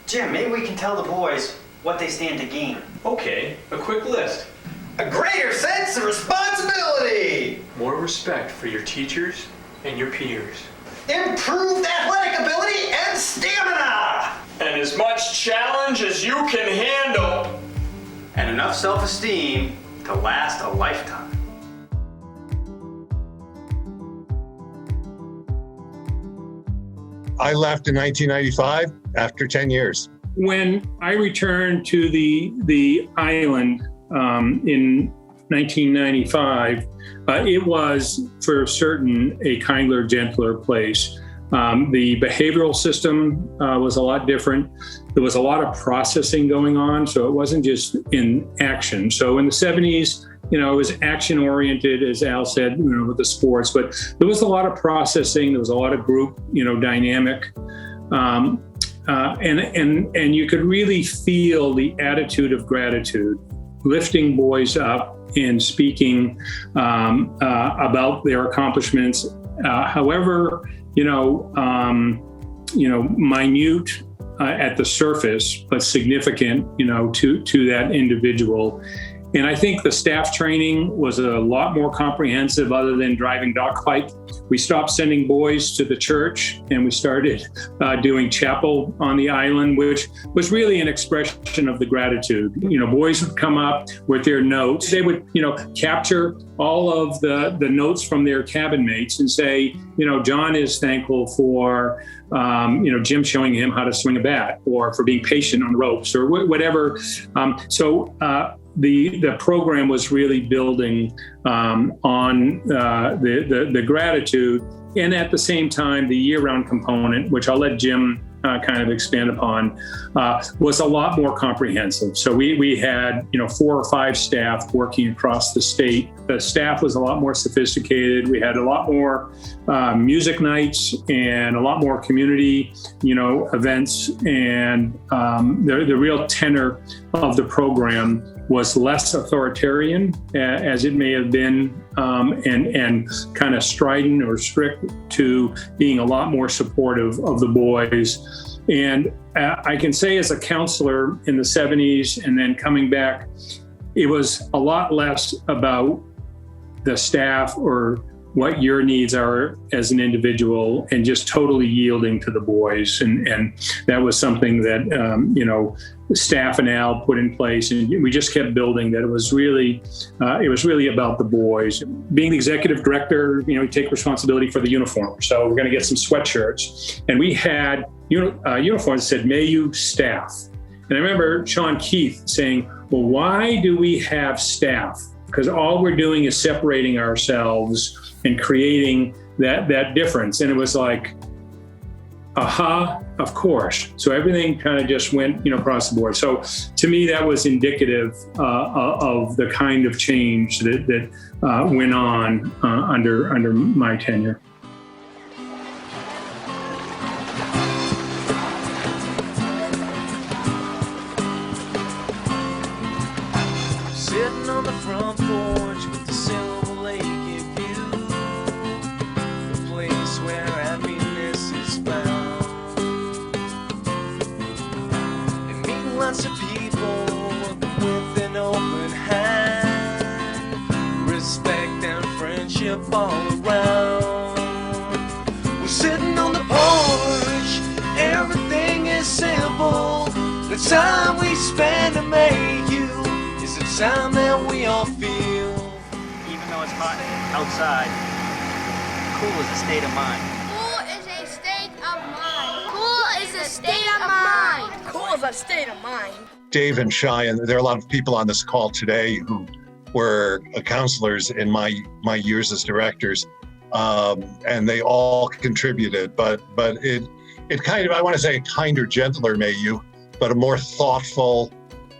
[SPEAKER 18] Jim, maybe we can tell the boys what they stand to gain.
[SPEAKER 19] Okay, a quick list.
[SPEAKER 18] A greater sense of responsibility.
[SPEAKER 19] More respect for your teachers and your peers.
[SPEAKER 18] Improved athletic ability and stamina.
[SPEAKER 19] And as much challenge as you can handle.
[SPEAKER 18] And enough self-esteem to last a lifetime.
[SPEAKER 2] I left in 1995 after 10 years.
[SPEAKER 10] When I returned to the island in 1995, it was for certain a kinder, gentler place. The behavioral system was a lot different. There was a lot of processing going on, so it wasn't just in action. So in the 70s, it was action oriented, as Al said, with the sports, but there was a lot of processing. There was a lot of group, dynamic. And you could really feel the attitude of gratitude, lifting boys up and speaking about their accomplishments, however, minute at the surface, but significant, to that individual. And I think the staff training was a lot more comprehensive other than driving dogfight. We stopped sending boys to the church and we started doing chapel on the island, which was really an expression of the gratitude. Boys would come up with their notes. They would, capture all of the notes from their cabin mates and say, John is thankful for, Jim showing him how to swing a bat, or for being patient on ropes, or whatever. The program was really building on the gratitude, and at the same time, the year-round component, which I'll let Jim kind of expand upon, was a lot more comprehensive. So we had 4 or 5 staff working across the state. The staff was a lot more sophisticated. We had a lot more music nights and a lot more community, events. And the real tenor of the program was less authoritarian, as it may have been, and kind of strident or strict, to being a lot more supportive of the boys. And I can say, as a counselor in the 70s and then coming back, it was a lot less about the staff or what your needs are as an individual, and just totally yielding to the boys. And that was something that, staff and Al put in place, and we just kept building that. It was really about the boys. Being the executive director, you take responsibility for the uniform. So we're going to get some sweatshirts, and we had uniforms that said Mayhew staff. And I remember Sean Keith saying, well, why do we have staff? Because all we're doing is separating ourselves and creating that difference. And it was like, aha, of course. So everything kind of just went, across the board. So to me, that was indicative of the kind of change that went on under my tenure.
[SPEAKER 20] Sitting on the front porch with the Silver Lake in view, the place where happiness is found, and meeting lots of people with an open hand, respect and friendship all around. We're sitting on the porch, everything is simple. The time we spend in Mayhew is the time that we all feel.
[SPEAKER 18] Even though it's hot outside, cool is a state of mind.
[SPEAKER 21] Cool is a state of mind. Cool is a state of mind. Cool is a state of mind.
[SPEAKER 2] Dave and Shai, and there are a lot of people on this call today who were counselors in my years as directors, and they all contributed. But it kind of, I want to say, a kinder, gentler Mayhew, but a more thoughtful,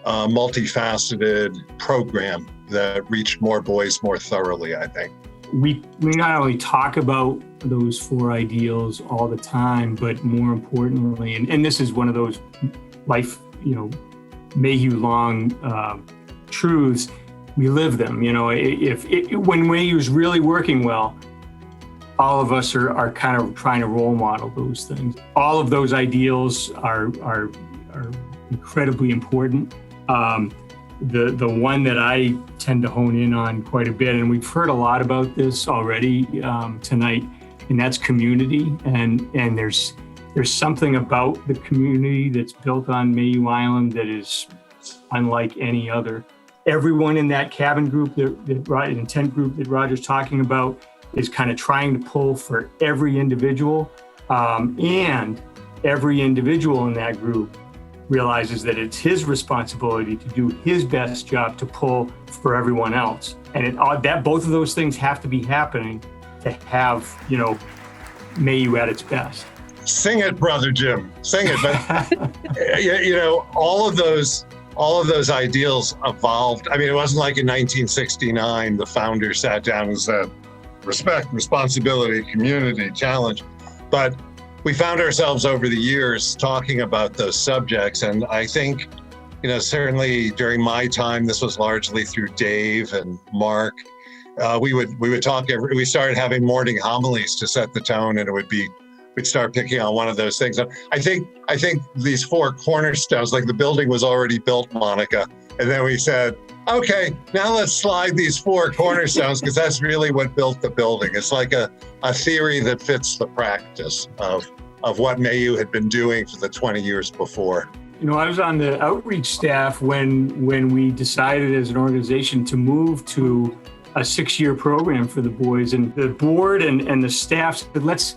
[SPEAKER 2] multifaceted program that reached more boys more thoroughly, I think.
[SPEAKER 17] We not only talk about those 4 ideals all the time, but more importantly, and this is one of those life, Mayhew long truths, we live them. When Mayhew's really working well, all of us are kind of trying to role model those things. All of those ideals are incredibly important. The one that I tend to hone in on quite a bit, and we've heard a lot about this already tonight, and that's community. And there's something about the community that's built on Mayhew Island that is unlike any other. Everyone in that cabin group, in tent group that Roger's talking about, is kind of trying to pull for every individual, and every individual in that group realizes that it's his responsibility to do his best job to pull for everyone else. And that both of those things have to be happening to have, Mayhew at its best.
[SPEAKER 2] Sing it, Brother Jim. Sing it. But all of those ideals evolved. I mean, it wasn't like in 1969 the founders sat down and said, respect, responsibility, community, challenge. But we found ourselves over the years talking about those subjects. And I think, certainly during my time, this was largely through Dave and Mark. We would talk, we started having morning homilies to set the tone, and we'd start picking on one of those things. I think these 4 cornerstones, like the building was already built, Monica. And then we said, okay, now let's slide these 4 cornerstones, because that's really what built the building. It's like a theory that fits the practice of what Mayhew had been doing for the 20 years before.
[SPEAKER 17] I was on the outreach staff when we decided as an organization to move to a 6-year program for the boys, and the board and the staff said, let's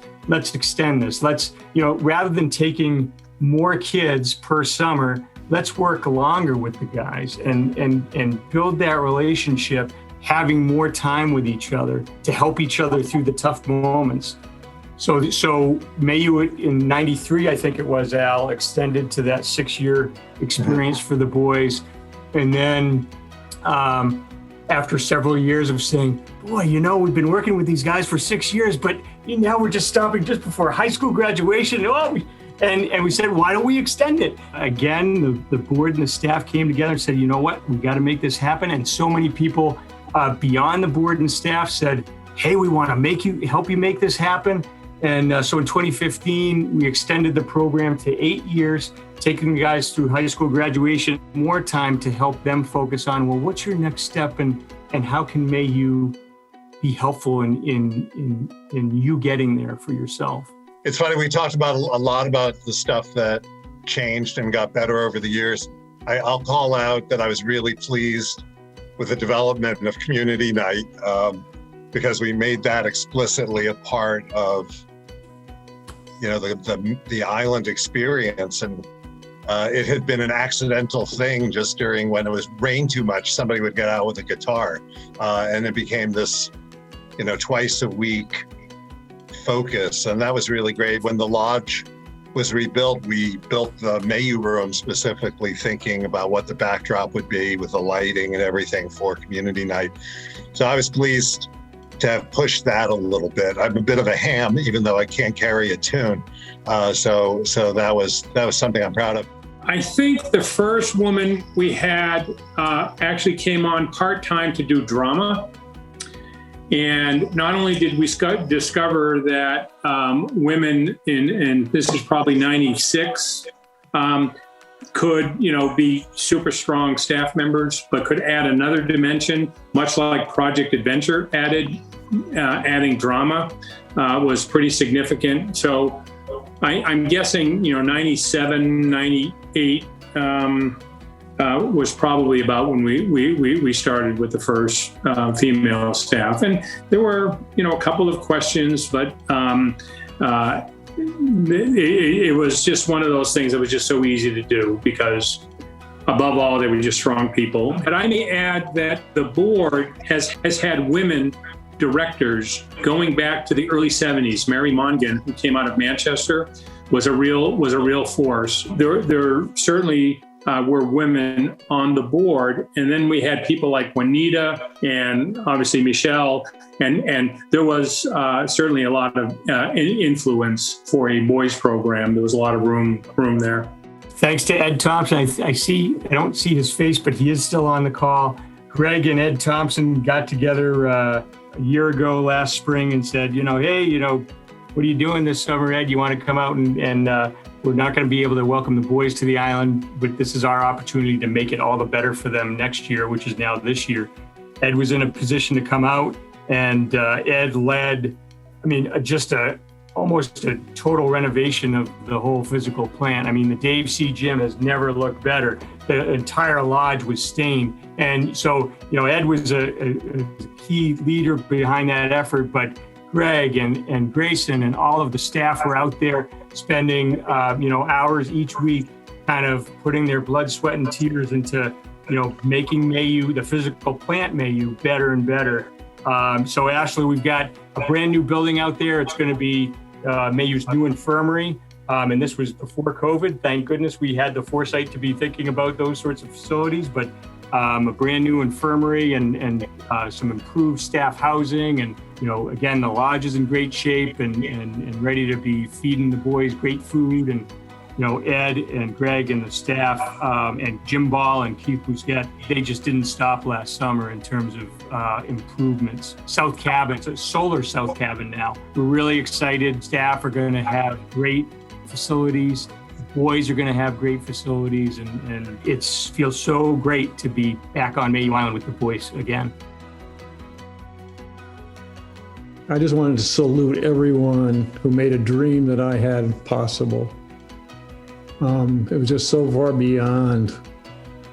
[SPEAKER 17] extend this. Let's, rather than taking more kids per summer, let's work longer with the guys and build that relationship, having more time with each other to help each other through the tough moments. So Mayhew in '93, I think it was, Al, extended to that 6-year experience for the boys. And then after several years of saying, boy, we've been working with these guys for 6 years, but now we're just stopping just before high school graduation. And we said, why don't we extend it? Again, the board and the staff came together and said, you know what, we got to make this happen. And so many people beyond the board and staff said, hey, we want to help you make this happen. And so in 2015, we extended the program to 8 years, taking the guys through high school graduation, more time to help them focus on, well, what's your next step and how can Mayhew be helpful in you getting there for yourself?
[SPEAKER 2] It's funny, we talked about a lot about the stuff that changed and got better over the years. I'll call out that I was really pleased with the development of Community Night because we made that explicitly a part of the island experience. And it had been an accidental thing just during when it was rained too much, somebody would get out with a guitar and it became this, twice a week focus. And that was really great. When the lodge was rebuilt, we built the Mayhew room specifically thinking about what the backdrop would be with the lighting and everything for Community Night. So I was pleased to have pushed that a little bit. I'm a bit of a ham, even though I can't carry a tune. So that was something I'm proud of.
[SPEAKER 10] I think the first woman we had actually came on part-time to do drama. And not only did we discover that women and this is probably 96, could, be super strong staff members, but could add another dimension, much like Project Adventure adding drama was pretty significant. So I'm guessing, 97, 98 was probably about when we started with the first female staff. And there were, a couple of questions, but it was just one of those things that was just so easy to do because above all, they were just strong people. But I may add that the board has had women directors going back to the early 70s. Mary Mongan, who came out of Manchester, was a real force. There certainly were women on the board. And then we had people like Juanita and obviously Michelle. And there was certainly a lot of influence for a boys program. There was a lot of room there.
[SPEAKER 17] Thanks to Ed Thompson. I don't see his face, but he is still on the call. Greg and Ed Thompson got together a year ago last spring and said, hey, what are you doing this summer, Ed? You want to come out and we're not going to be able to welcome the boys to the island, but this is our opportunity to make it all the better for them next year, which is now this year. Ed was in a position to come out, and Ed led, almost a total renovation of the whole physical plant. The Dave C. Gym has never looked better. The entire lodge was stained. And so, Ed was a key leader behind that effort, but Greg and Grayson and all of the staff were out there spending, hours each week, kind of putting their blood, sweat, and tears into, making Mayhew, the physical plant Mayhew, better and better. So Ashley, we've got a brand new building out there. It's going to be Mayhew's new infirmary. And this was before COVID. Thank goodness we had the foresight to be thinking about those sorts of facilities, but a brand new infirmary and some improved staff housing. And, again, the lodge is in great shape and ready to be feeding the boys great food. And, Ed and Greg and the staff and Jim Ball and Keith Bousquet, they just didn't stop last summer in terms of improvements. South Cabin, it's a solar South Cabin now. We're really excited. Staff are going to have great facilities. Boys are going to have great facilities, and it feels so great to be back on Mayhew Island with the boys again.
[SPEAKER 8] I just wanted to salute everyone who made a dream that I had possible. It was just so far beyond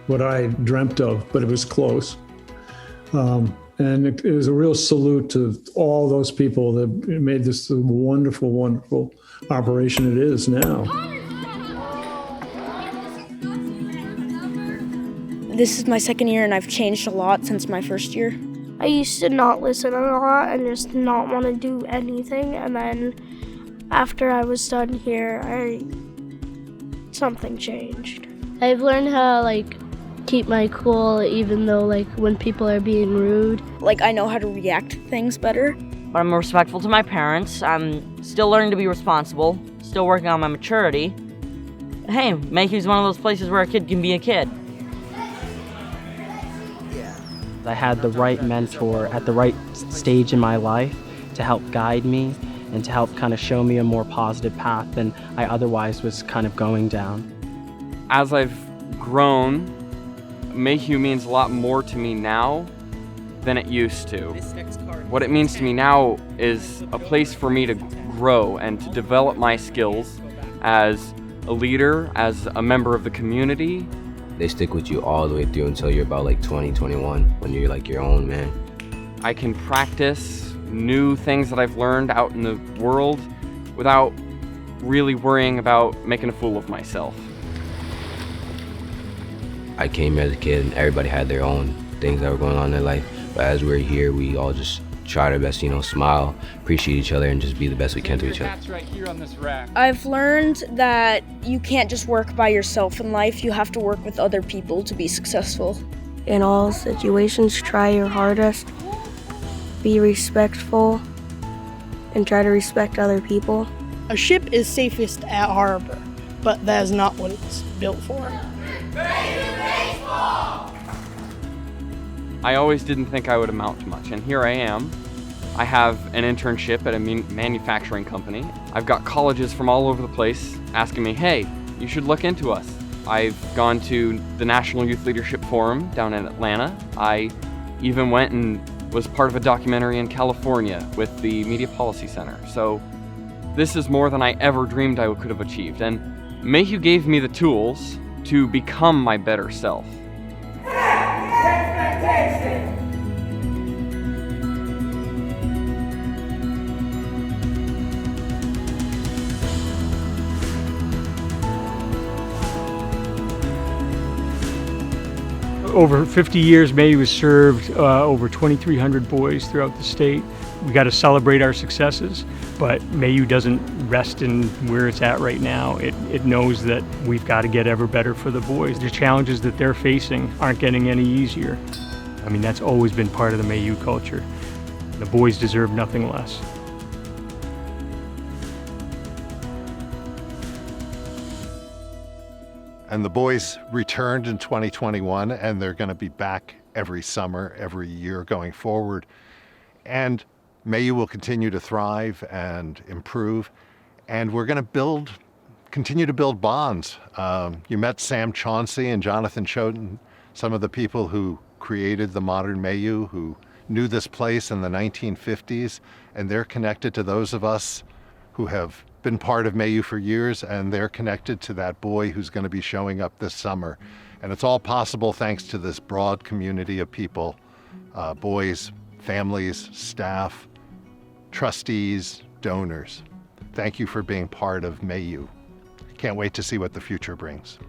[SPEAKER 8] what I dreamt of, but it was close. And it was a real salute to all those people that made this a wonderful, wonderful operation it is now.
[SPEAKER 3] This is my second year, and I've changed a lot since my first year.
[SPEAKER 21] I used to not listen a lot and just not want to do anything, and then
[SPEAKER 3] After I was done here, something changed.
[SPEAKER 4] I've learned how keep my cool even though when people are being rude.
[SPEAKER 3] I know how to react to things better.
[SPEAKER 22] But I'm respectful to my parents. I'm still learning to be responsible, still working on my maturity. Hey, Mayhew's one of those places where a kid can be a kid.
[SPEAKER 23] I had the right mentor at the right stage in my life to help guide me and to help kind of show me a more positive path than I otherwise was kind of going down.
[SPEAKER 24] As I've grown, Mayhew means a lot more to me now than it used to. What it means to me now is a place for me to grow and to develop my skills as a leader, as a member of the community.
[SPEAKER 25] They stick with you all the way through until you're about 20, 21, when you're your own man.
[SPEAKER 24] I can practice new things that I've learned out in the world without really worrying about making a fool of myself.
[SPEAKER 25] I came here as a kid and everybody had their own things that were going on in their life. But as we're here, we all just try our best, smile, appreciate each other, and just be the best we can to each other.
[SPEAKER 17] Right here on this rack.
[SPEAKER 3] I've learned that you can't just work by yourself in life. You have to work with other people to be successful.
[SPEAKER 26] In all situations, try your hardest, be respectful, and try to respect other people.
[SPEAKER 27] A ship is safest at harbor, but that is not what it's built for.
[SPEAKER 24] I always didn't think I would amount to much, and here I am. I have an internship at a manufacturing company. I've got colleges from all over the place asking me, hey, you should look into us. I've gone to the National Youth Leadership Forum down in Atlanta. I even went and was part of a documentary in California with the Media Policy Center. So this is more than I ever dreamed I could have achieved, and Mayhew gave me the tools to become my better self.
[SPEAKER 17] Over 50 years, Mayhew has served over 2,300 boys throughout the state. We got to celebrate our successes, but Mayhew doesn't rest in where it's at right now. It knows that we've got to get ever better for the boys. The challenges that they're facing aren't getting any easier. I mean, that's always been part of the Mayhew culture. The boys deserve nothing less.
[SPEAKER 1] And the boys returned in 2021, and they're going to be back every summer, every year going forward. And Mayhew will continue to thrive and improve. And we're going to continue to build bonds. You met Sam Chauncey and Jonathan Choten, some of the people who created the modern Mayhew, who knew this place in the 1950s, and they're connected to those of us who have been part of Mayhew for years, and they're connected to that boy who's going to be showing up this summer. And it's all possible thanks to this broad community of people, boys, families, staff, trustees, donors. Thank you for being part of Mayhew. Can't wait to see what the future brings.